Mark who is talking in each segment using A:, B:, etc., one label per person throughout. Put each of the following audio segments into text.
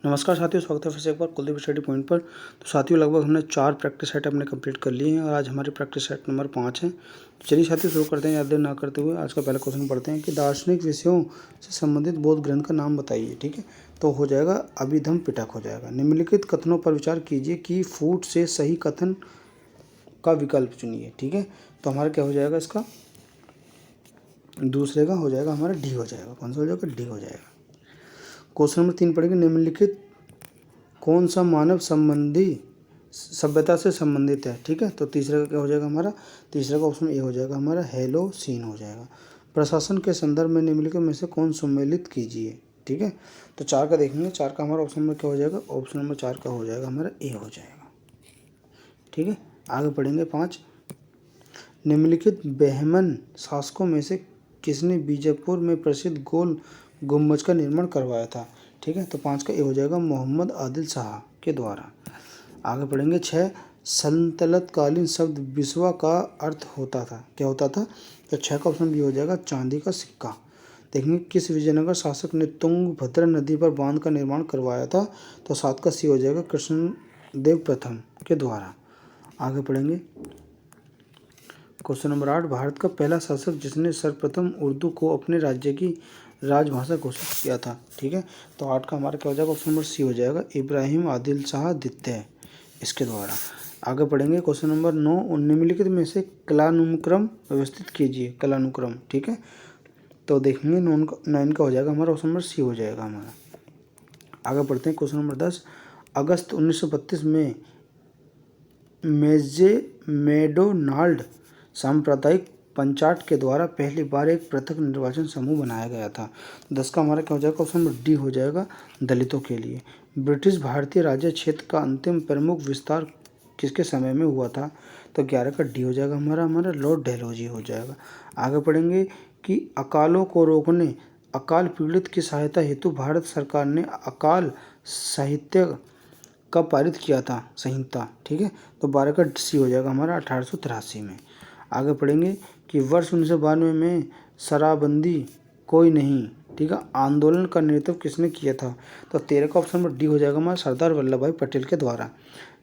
A: नमस्कार साथियों, स्वागत है फिर से एक बार कुलदीप स्टडी पॉइंट पर। तो साथियों, लगभग हमने 4 प्रैक्टिस सेट अपने कंप्लीट कर लिए हैं और आज हमारे प्रैक्टिस सेट नंबर 5 है। तो चलिए साथियों, शुरू करते हैं। याद देर ना करते हुए आज का पहला क्वेश्चन पढ़ते हैं कि दार्शनिक विषयों से संबंधित बौद्ध ग्रंथ का नाम बताइए। ठीक है, तो हो जाएगा अभिधम्म पिटक हो जाएगा। निम्नलिखित कथनों पर विचार कीजिए कि फूट से सही कथन का विकल्प चुनिए। ठीक है, तो हमारा क्या हो जाएगा, इसका दूसरे का हो जाएगा हमारा डी हो जाएगा। कौन सा हो जाएगा? डी हो जाएगा। क्वेश्चन नंबर 3 पढ़ेंगे। निम्नलिखित कौन सा मानव संबंधी सभ्यता से संबंधित है? ठीक है, तो तीसरे का क्या हो जाएगा हमारा? तीसरे का ऑप्शन ए हो जाएगा हमारा हेलोसीन हो जाएगा। प्रशासन के संदर्भ में निम्नलिखित में से कौन सम्मिलित कीजिए। ठीक है, तो 4 का देखेंगे। 4 का हमारा ऑप्शन में क्या हो जाएगा? ऑप्शन नंबर 4 का हो जाएगा हमारा ए हो जाएगा। ठीक है, आगे पढ़ेंगे 5। निम्नलिखित बहमन शासकों में से किसने बीजापुर में प्रसिद्ध गोल गुम्बज का निर्माण करवाया था? ठीक है, तो 5 का ए हो जाएगा मोहम्मद आदिल शाह के द्वारा। आगे पढ़ेंगे 6। सल्तनतकालीन शब्द बिस्वा का अर्थ होता था, क्या होता था? तो 6 का ऑप्शन बी हो जाएगा चांदी का सिक्का। देखेंगे किस विजयनगर शासक ने तुंगभद्रा नदी पर बांध का निर्माण करवाया था? तो 7 का सी हो जाएगा कृष्णदेव प्रथम के द्वारा। आगे पढ़ेंगे क्वेश्चन नंबर 8। भारत का पहला शासक जिसने सर्वप्रथम उर्दू को अपने राज्य की राजभाषा घोषित किया था। ठीक है, तो 8 का हमारा क्या हो जाएगा? ऑप्शन नंबर सी हो जाएगा इब्राहिम आदिल शाह द्वितीय, इसके द्वारा। आगे पढ़ेंगे क्वेश्चन नंबर 9। निम्नलिखित में से कालानुक्रम व्यवस्थित कीजिए। कालानुक्रम, ठीक है, तो देखेंगे 9 का हो जाएगा हमारा ऑप्शन नंबर सी हो जाएगा हमारा। आगे पढ़ते हैं क्वेश्चन नंबर 10। अगस्त 1932 में मैकडोनाल्ड सांप्रदायिक पंचायत के द्वारा पहली बार एक पृथक निर्वाचन समूह बनाया गया था। 10 का हमारा क्या हो जाएगा? ऑप्शन नंबर डी हो जाएगा दलितों के लिए। ब्रिटिश भारतीय राज्य क्षेत्र का अंतिम प्रमुख विस्तार किसके समय में हुआ था? तो 11 का डी हो जाएगा हमारा लॉर्ड डलहौजी हो जाएगा। आगे पढ़ेंगे कि अकालों को रोकने अकाल पीड़ित की सहायता हेतु भारत सरकार ने अकाल साहित्य कब पारित किया था? संहिता। ठीक है, तो 12 का सी हो जाएगा हमारा 1883 में। आगे पढ़ेंगे कि वर्ष 1992 में शराबबंदी कोई नहीं, ठीक है, आंदोलन का नेतृत्व किसने किया था? तो 13 का ऑप्शन नंबर डी हो जाएगा हमारा सरदार वल्लभ भाई पटेल के द्वारा।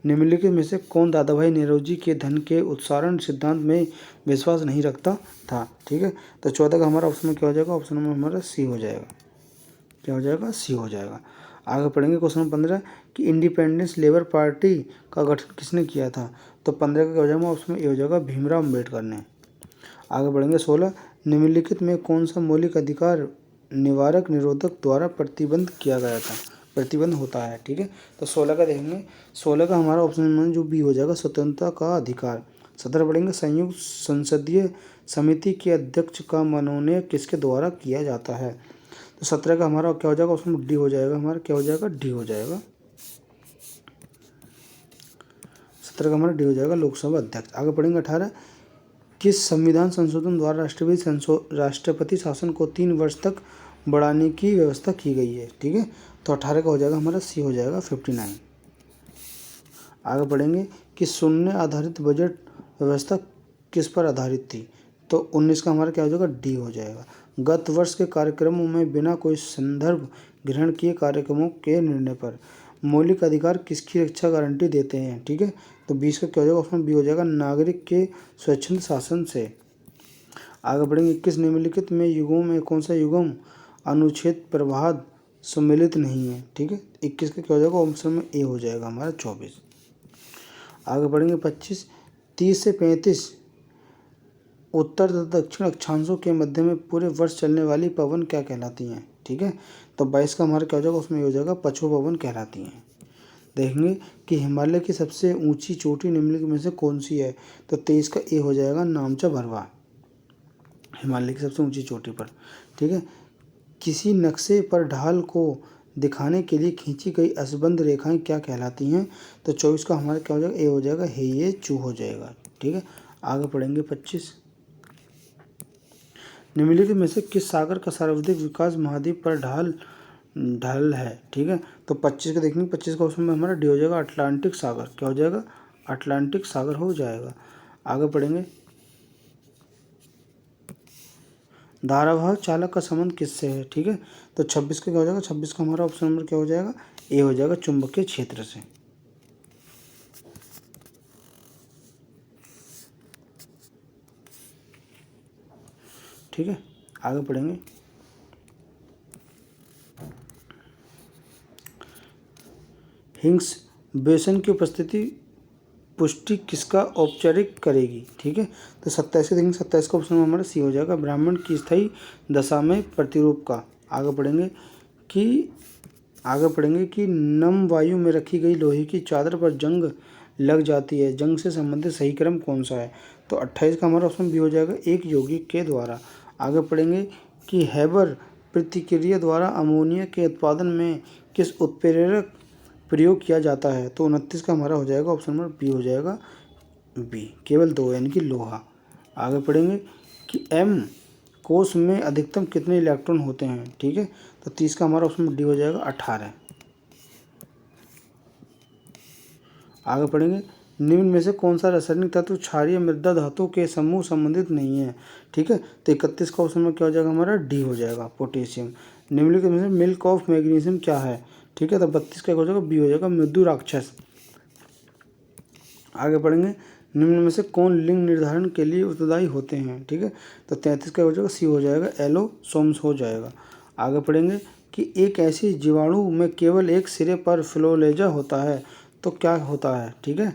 A: निम्नलिखित में से कौन दादा भाई नेहरूजी के धन के उत्सारण सिद्धांत में विश्वास नहीं रखता था? ठीक है, तो 14 का हमारा ऑप्शन में क्या हो जाएगा? ऑप्शन नंबर हमारा सी हो जाएगा। क्या हो जाएगा? सी हो जाएगा। आगे पढ़ेंगे क्वेश्चन नंबर 15 कि इंडिपेंडेंस लेबर पार्टी का गठन किसने किया था? तो 15 का क्या हो जाएगा? ऑप्शन में ए हो जाएगा भीमराव अम्बेडकर ने। आगे बढ़ेंगे 16। निम्नलिखित में कौन सा मौलिक अधिकार निवारक निरोधक द्वारा प्रतिबंध किया गया था? प्रतिबंध होता है। ठीक है, तो 16 का देखेंगे। 16 का हमारा ऑप्शन में जो बी हो जाएगा स्वतंत्रता का अधिकार। 17 पढ़ेंगे संयुक्त संसदीय समिति के अध्यक्ष का मनोनयन किसके द्वारा किया जाता है? तो 17 का हमारा क्या हो जाएगा? ऑप्शन डी हो जाएगा हमारा क्या हो जाएगा? डी हो जाएगा। 17 का हमारा डी हो जाएगा लोकसभा अध्यक्ष। आगे पढ़ेंगे 18। किस संविधान संशोधन द्वारा राष्ट्रपति शासन को 3 वर्ष तक बढ़ाने की व्यवस्था की गई है? ठीक है, तो 18 का हो जाएगा हमारा सी हो जाएगा 59। आगे बढ़ेंगे कि शून्य आधारित बजट व्यवस्था किस पर आधारित थी? तो 19 का हमारा क्या हो जाएगा? डी हो जाएगा। गत वर्ष के कार्यक्रमों में बिना कोई संदर्भ ग्रहण किए कार्यक्रमों के निर्णय पर मौलिक अधिकार किसकी रक्षा गारंटी देते हैं? ठीक है, तो 20 का क्या हो जाएगा? ऑप्शन बी हो जाएगा नागरिक के स्वच्छंद शासन से। आगे बढ़ेंगे 21। निम्नलिखित में युगों में कौन सा युगम अनुच्छेद प्रभाद सम्मिलित नहीं है? ठीक है, 21 का क्या हो जाएगा? ऑप्शन में ए हो जाएगा हमारा 24। आगे बढ़ेंगे 25। 30 से 35 उत्तर तथा दक्षिण अक्षांशों के मध्य में पूरे वर्ष चलने वाली पवन क्या कहलाती हैं? ठीक है, तो 22 का हमारा क्या हो जाएगा? उसमें हो जाएगा पछुआ पवन कहलाती हैं। देखेंगे कि हिमालय की सबसे ऊंची चोटी निम्नलिखित में से कौन सी है? तो 23 का ए हो जाएगा नामचा भरवा, हिमालय की सबसे ऊंची चोटी पर। ठीक है, किसी नक्शे पर ढाल को दिखाने के लिए खींची गई असबंध रेखाएं क्या कहलाती हैं? तो 24 का हमारा क्या हो जाएगा? ए हो जाएगा हे चू हो जाएगा। ठीक है, आगे पढ़ेंगे 25। निम्नलिखित में से किस सागर का सर्वाधिक विकास महाद्वीप पर ढाल है? ठीक है, तो 25 का देखेंगे। 25 का ऑप्शन में हमारा डी हो जाएगा अटलांटिक सागर। क्या हो जाएगा? अटलांटिक सागर हो जाएगा। आगे पढ़ेंगे धारावाह चालक का संबंध किससे है? ठीक है, तो 26 का क्या हो जाएगा? 26 का हमारा ऑप्शन नंबर क्या हो जाएगा? ए हो जाएगा चुंबकीय क्षेत्र से। ठीक है, आगे पढ़ेंगे। हिग्स बोसन की उपस्थिति पुष्टि किसका औपचारिक करेगी? ठीक है, तो 27 देखेंगे, 27 का ऑप्शन हमारा सी हो जाएगा, ब्राह्मण की स्थायी दशा में प्रतिरूप का। आगे पढ़ेंगे कि नम वायु में रखी गई लोहे की चादर पर जंग लग जाती है, जंग से संबंधित सही क्रम कौन सा है? तो 28 का हमारा ऑप्शन बी हो जाएगा, एक यौगिक के द्वारा। आगे पढ़ेंगे कि हैबर प्रतिक्रिया द्वारा अमोनिया के उत्पादन में किस उत्प्रेरक प्रयोग किया जाता है? तो 29 का हमारा हो जाएगा ऑप्शन नंबर बी हो जाएगा, बी केवल 2 यानी कि लोहा। आगे पढ़ेंगे कि एम कोष में अधिकतम कितने इलेक्ट्रॉन होते हैं? ठीक है, तो 30 का हमारा ऑप्शन डी हो जाएगा 18। आगे पढ़ेंगे निम्न में से कौन सा रासायनिक तत्व क्षारीय मृदा धातु के समूह संबंधित नहीं है? ठीक है, तो 31 का ऑप्शन में क्या हो जाएगा हमारा डी हो जाएगा पोटेशियम। निम्नलिखित में से मिल्क ऑफ मैग्नीशियम क्या है? ठीक है, तो 32 का हो जाएगा बी हो जाएगा मृदु राक्षस। आगे पढ़ेंगे निम्न में से कौन लिंग निर्धारण के लिए उत्तरदायी होते हैं? ठीक है, तो 33 का हो जाएगा सी हो जाएगा एलोसोम्स हो जाएगा। आगे पढ़ेंगे कि एक ऐसी जीवाणु में केवल एक सिरे पर फ्लोलेजा होता है, तो क्या होता है? ठीक है,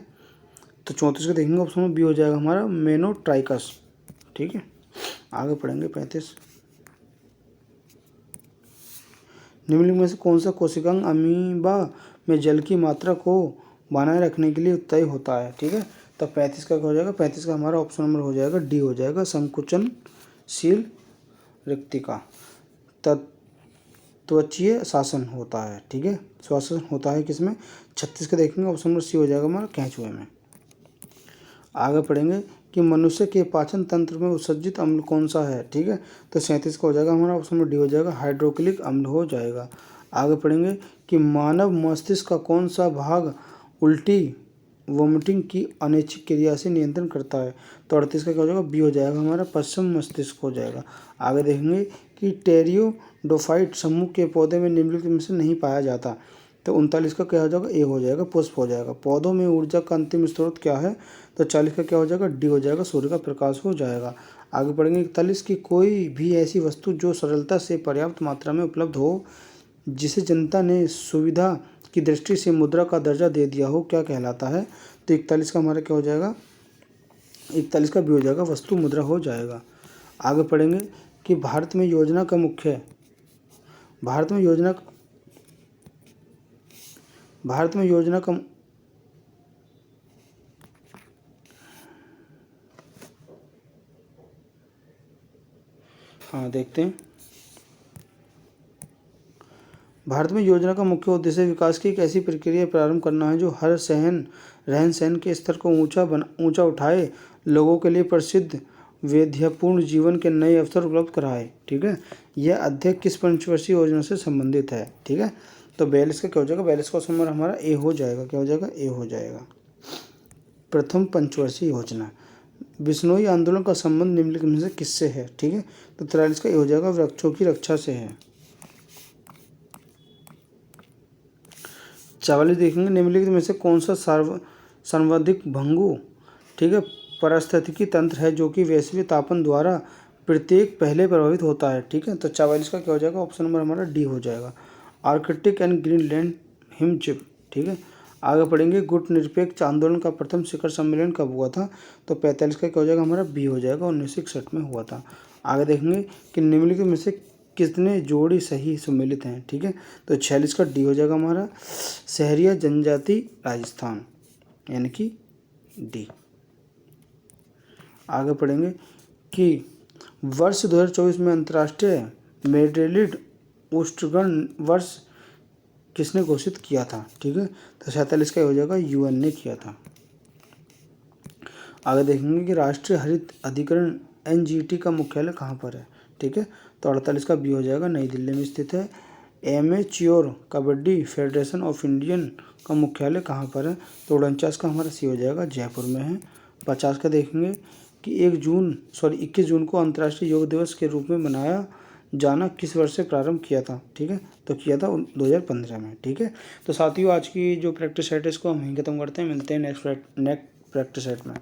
A: तो 34 का देखेंगे ऑप्शन में बी हो जाएगा हमारा मेनोट्राइकस। ठीक है, आगे पढ़ेंगे 35। निम्नलिखित में से कौन सा कोशिकांग अमीबा में जल की मात्रा को बनाए रखने के लिए उत्तरदायी होता है? ठीक है, तो 35 का हो जाएगा, 35 का हमारा ऑप्शन नंबर हो जाएगा डी हो जाएगा संकुचनशील रिक्तिका। त्वचीय शासन होता है। ठीक है, श्वासन होता है किसमें? 36 का देखेंगे ऑप्शन नंबर सी हो जाएगा हमारा केंचुए में। आगे पढ़ेंगे कि मनुष्य के पाचन तंत्र में उत्सर्जित अम्ल कौन सा है? ठीक है, तो 37 का हो जाएगा हमारा ऑप्शन नंबर डी हो जाएगा हाइड्रोक्लिक अम्ल हो जाएगा। आगे पढ़ेंगे कि मानव मस्तिष्क का कौन सा भाग उल्टी वोमिटिंग की अनैच्छिक क्रिया से नियंत्रण करता है? तो 38 का क्या हो जाएगा बी हो जाएगा हमारा पश्चिम मस्तिष्क हो जाएगा। आगे देखेंगे कि टेरियोडोफाइट समूह के पौधे में निम्नलिखित में से नहीं पाया जाता, तो 39 का क्या हो जाएगा ए हो जाएगा पुष्प हो जाएगा। पौधों में ऊर्जा का अंतिम स्रोत क्या है? तो 40 का क्या हो जाएगा डी हो जाएगा सूर्य का प्रकाश हो जाएगा। आगे पढ़ेंगे 41 की कोई भी ऐसी वस्तु जो सरलता से पर्याप्त मात्रा में उपलब्ध हो, जिसे जनता ने सुविधा की दृष्टि से मुद्रा का दर्जा दे दिया हो, क्या कहलाता है? तो 41 का हमारा क्या हो जाएगा, 41 का भी हो जाएगा वस्तु मुद्रा हो जाएगा। आगे पढ़ेंगे कि भारत में योजना का देखते हैं। भारत में योजना का मुख्य उद्देश्य विकास की एक ऐसी प्रक्रिया प्रारंभ करना है जो हर रहन सहन के स्तर को ऊंचा उठाए, लोगों के लिए प्रसिद्ध वैविध्यपूर्ण जीवन के नए अवसर उपलब्ध कराए। ठीक है, यह अध्ययन किस पंचवर्षीय योजना से संबंधित है? ठीक है, तो 42 का क्या हो जाएगा, 42 का नंबर हमारा ए हो जाएगा। क्या हो जाएगा? ए हो जाएगा प्रथम पंचवर्षीय योजना। बिश्नोई आंदोलन का संबंध निम्नलिखित में से किससे है? ठीक है, तो 43 का ए हो जाएगा वृक्षों की रक्षा से है। 44 देखेंगे निम्नलिखित में से कौन सा सर्वाधिक भंगु ठीक है पारिस्थितिकी तंत्र है जो कि वैश्विक तापन द्वारा प्रत्येक पहले प्रभावित होता है। ठीक है, तो 44 का क्या हो जाएगा ऑप्शन नंबर हमारा डी हो जाएगा आर्कटिक एंड ग्रीनलैंड हिमचिप। ठीक है, आगे पढ़ेंगे गुट निरपेक्ष आंदोलन का प्रथम शिखर सम्मेलन कब हुआ था? तो 45 का क्या हो जाएगा हमारा बी हो जाएगा 1961 में हुआ था। आगे देखेंगे कि निम्नलिखित में से कितने जोड़ी सही सम्मिलित हैं? ठीक है, तो 46 का डी हो जाएगा हमारा सहरिया जनजाति राजस्थान यानी कि डी। आगे पढ़ेंगे कि वर्ष 2024 में अंतर्राष्ट्रीय मेडेलिड उष्णकरण वर्ष किसने घोषित किया था? ठीक है, तो 47 का हो जाएगा यूएन ने किया था। आगे देखेंगे कि राष्ट्रीय हरित अधिकरण एनजीटी का मुख्यालय कहाँ पर है? ठीक है, तो 48 का बी हो जाएगा नई दिल्ली में स्थित है। Amateur kabaddi federation of Indian का मुख्यालय कहाँ पर है? तो 49 का हमारा सी हो जाएगा जयपुर में है। 50 का देखेंगे कि 21 जून को अंतर्राष्ट्रीय योग दिवस के रूप में मनाया जाना किस वर्ष से प्रारंभ किया था, ठीक है, तो किया था 2015 में, ठीक है। तो साथियों आज की जो प्रैक्टिस सेट है इसको हम यहीं खत्म करते हैं, मिलते हैं नेक्स्ट प्रैक्टिस सेट में।